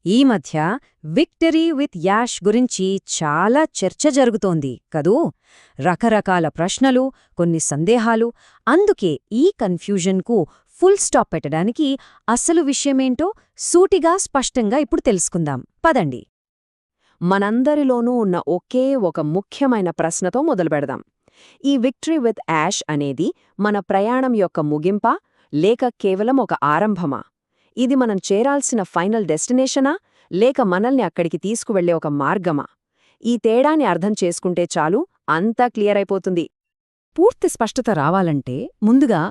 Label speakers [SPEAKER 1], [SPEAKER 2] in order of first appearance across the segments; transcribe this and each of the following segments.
[SPEAKER 1] ఈ మధ్య victory with ash గురించి చాలా చర్చ జరుగుతోంది కదూ. రకరకాల ప్రశ్నలు, కొన్ని సందేహాలు. అందుకే ఈ కన్ఫ్యూజన్కు ఫుల్ స్టాప్ పెట్టడానికి అసలు విషయమేంటో సూటిగా స్పష్టంగా ఇప్పుడు తెలుసుకుందాం పదండి.
[SPEAKER 2] మనందరిలోనూ ఉన్న ఒకే ఒక ముఖ్యమైన ప్రశ్నతో మొదలుపెడదాం. ఈ విక్టరీ విత్ యాష్ అనేది మన ప్రయాణం యొక్క ముగింపా లేక కేవలం ఒక ఆరంభమా? ఇది మనం చేరాల్సిన ఫైనల్ డెస్టినేషనా లేక మనల్ని అక్కడికి తీసుకువెళ్లే ఒక మార్గమా? ఈ తేడాని అర్థం చేసుకుంటే చాలు, అంతా క్లియర్ అయిపోతుంది.
[SPEAKER 1] పూర్తి స్పష్టత రావాలంటే ముందుగా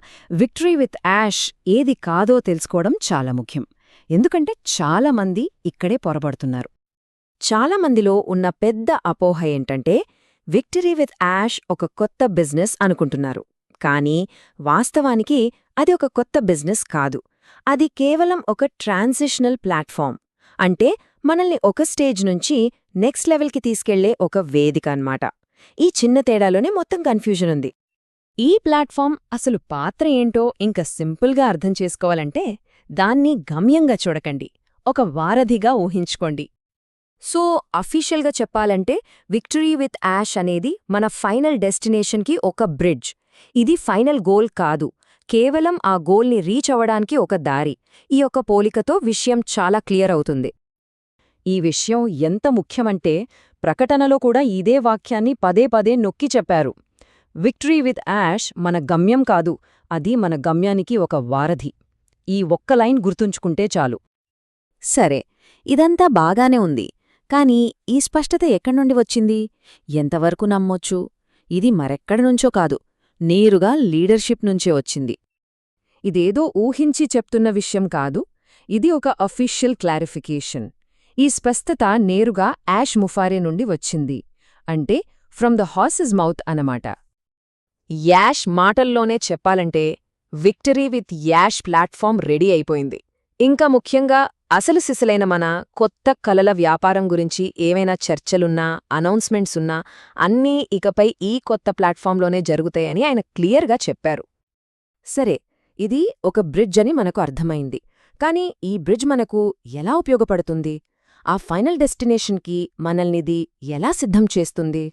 [SPEAKER 1] విక్టరీ విత్ యాష్ ఏది కాదో తెలుసుకోవడం చాలా ముఖ్యం. ఎందుకంటే చాలామంది ఇక్కడే పొరబడుతున్నారు. చాలామందిలో ఉన్న పెద్ద అపోహ ఏంటంటే విక్టరీ విత్ యాష్ ఒక కొత్త బిజినెస్ అనుకుంటున్నారు. కానీ వాస్తవానికి అది ఒక కొత్త బిజినెస్ కాదు. అది కేవలం ఒక ట్రాన్సిషనల్ ప్లాట్ఫామ్. అంటే మనల్ని ఒక స్టేజ్ నుంచి నెక్స్ట్ లెవెల్కి తీసుకెళ్లే ఒక వేదిక అన్నమాట. ఈ చిన్న తేడాలోనే మొత్తం కన్ఫ్యూజన్ ఉంది. ఈ ప్లాట్ఫామ్ అసలు పాత్ర ఏంటో ఇంక సింపుల్గా అర్థం చేసుకోవాలంటే దాన్ని గమ్యంగా చూడకండి, ఒక వారధిగా ఊహించుకోండి. సో అఫీషియల్గా చెప్పాలంటే విక్టరీ విత్ యాష్ అనేది మన ఫైనల్ డెస్టినేషన్కి ఒక బ్రిడ్జ్. ఇది ఫైనల్ గోల్ కాదు, కేవలం ఆ గోల్ని రీచ్ అవ్వడానికి ఒక దారి. ఈ యొక్క పోలికతో విషయం చాలా క్లియర్ అవుతుంది. ఈ విషయం ఎంత ముఖ్యమంటే ప్రకటనలో కూడా ఇదే వాక్యాన్ని పదే పదే నొక్కి చెప్పారు. విక్టరీ విత్ యాష్ మన గమ్యం కాదు, అది మన గమ్యానికి ఒక వారధి. ఈ ఒక్క లైన్ గుర్తుంచుకుంటే చాలు. సరే, ఇదంతా బాగానే ఉంది. కానీ ఈ స్పష్టత ఎక్కడ్నుండి వచ్చింది? ఎంతవరకు నమ్మొచ్చు? ఇది మరెక్కడినుంచో కాదు, నేరుగా లీడర్షిప్ నుంచే వచ్చింది. ఇదేదో ఊహించి చెప్తున్న విషయం కాదు, ఇది ఒక అఫీషియల్ క్లారిఫికేషన్. ఈ స్పష్టత నేరుగా యాష్ ముఫారే నుండి వచ్చింది. అంటే ఫ్రమ్ ద హార్సెస్ మౌత్ అన్నమాట. యాష్ మాటల్లోనే చెప్పాలంటే victory with Yash platform ready అయిపోయింది. ఇంకా ముఖ్యంగా అసలు సిసలైన మన కొత్త కలల వ్యాపారం గురించి ఏవైనా చర్చలున్నా, అనౌన్స్మెంట్స్ ఉన్నా అన్నీ ఇకపై ఈ కొత్త ప్లాట్ఫామ్లోనే జరుగుతాయని ఆయన క్లియర్గా చెప్పారు. సరే, ఇది ఒక బ్రిడ్జ్ అని మనకు అర్థమైంది. కానీ ఈ బ్రిడ్జ్ మనకు ఎలా ఉపయోగపడుతుంది? ఆ ఫైనల్ డెస్టినేషన్కి మనల్నిది ఎలా సిద్ధం చేస్తుంది?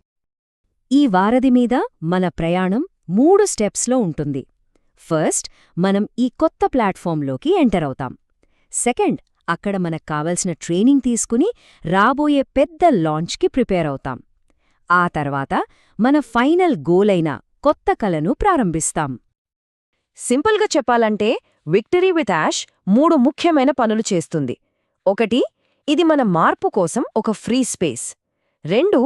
[SPEAKER 1] ఈ వారధి మీద మన ప్రయాణం 3 స్టెప్స్లో ఉంటుంది. ఫస్ట్, మనం ఈ కొత్త ప్లాట్ఫామ్లోకి ఎంటర్ అవుతాం. సెకండ్, అక్కడ మనకు కావలసిన ట్రైనింగ్ తీసుకుని రాబోయే పెద్ద లాంచ్కి ప్రిపేర్ అవుతాం. ఆ తర్వాత మన ఫైనల్ గోల్ అయిన కొత్త కలను ప్రారంభిస్తాం. సింపుల్గా చెప్పాలంటే విక్టరీ విత్ యాష్ 3 ముఖ్యమైన పనులు చేస్తుంది. 1, ఇది మన మార్పు కోసం ఒక ఫ్రీ స్పేస్. 2,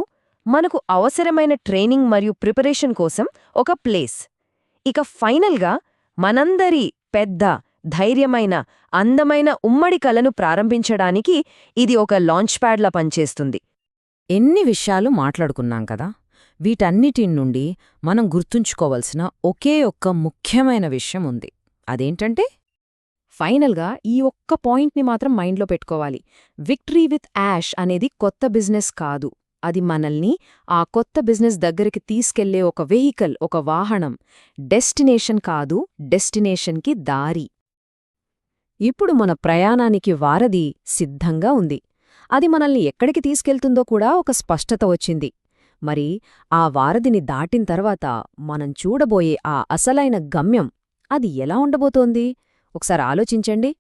[SPEAKER 1] మనకు అవసరమైన ట్రైనింగ్ మరియు ప్రిపరేషన్ కోసం ఒక ప్లేస్. ఇక ఫైనల్గా మనందరి పెద్ద, ధైర్యమైన, అందమైన ఉమ్మడి కలను ప్రారంభించడానికి ఇది ఒక లాంచ్ ప్యాడ్లా పనిచేస్తుంది. ఎన్ని విషయాలు మాట్లాడుకున్నాం కదా, వీటన్నిటి నుండి మనం గుర్తుంచుకోవలసిన ఒకే ఒక్క ముఖ్యమైన విషయం ఉంది. అదేంటంటే ఫైనల్గా ఈ ఒక్క పాయింట్ని మాత్రం మైండ్లో పెట్టుకోవాలి. విక్టరీ విత్ యాష్ అనేది కొత్త బిజినెస్ కాదు, అది మనల్ని ఆ కొత్త బిజినెస్ దగ్గరికి తీసుకెళ్లే ఒక వెహికల్, ఒక వాహనం. డెస్టినేషన్ కాదు, డెస్టినేషన్కి దారి. ఇప్పుడు మన ప్రయాణానికి వారధి సిద్ధంగా ఉంది. అది మనల్ని ఎక్కడికి తీసుకెళ్తుందో కూడా ఒక స్పష్టత వచ్చింది. మరి ఆ వారధిని దాటిన తర్వాత మనం చూడబోయే ఆ అసలైన గమ్యం, అది ఎలా ఉండబోతోంది? ఒకసారి ఆలోచించండి.